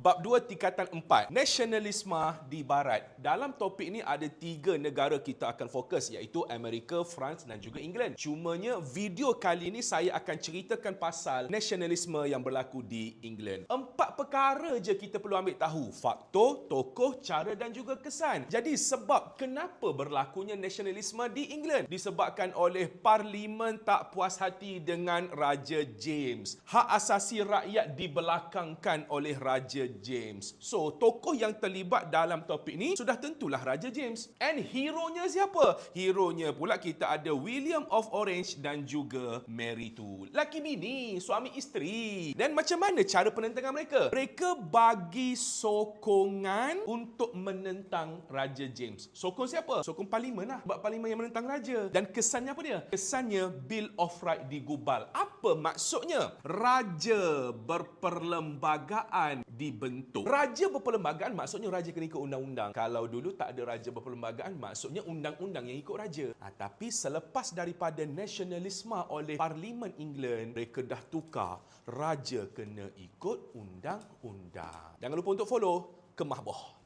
Bab 2 tingkatan 4, nasionalisme di Barat. Dalam topik ini ada 3 negara kita akan fokus, iaitu Amerika, France dan juga England. Cumanya video kali ini saya akan ceritakan pasal nasionalisme yang berlaku di England. 4 perkara je kita perlu ambil tahu: faktor, tokoh, cara dan juga kesan. Jadi sebab kenapa berlakunya nasionalisme di England? Disebabkan oleh Parlimen tak puas hati dengan Raja James. Hak asasi rakyat dibelakangkan oleh Raja James. So, tokoh yang terlibat dalam topik ni sudah tentulah Raja James. And hero-nya siapa? Hero-nya pula kita ada William of Orange dan juga Mary tu. Laki bini, suami isteri. Dan macam mana cara penentangan mereka? Mereka bagi sokongan untuk menentang Raja James. Sokong siapa? Sokong Parlimen lah. Sebab Parlimen yang menentang Raja. Dan kesannya apa dia? Kesannya Bill of Rights digubal. Apa maksudnya? Raja berperlembagaan dibentuk. Raja berperlembagaan maksudnya raja kena ikut undang-undang. Kalau dulu tak ada raja berperlembagaan, maksudnya undang-undang yang ikut raja. Tapi selepas daripada nasionalisme oleh Parlimen England, mereka dah tukar. Raja kena ikut undang-undang. Jangan lupa untuk follow Kemah Boh.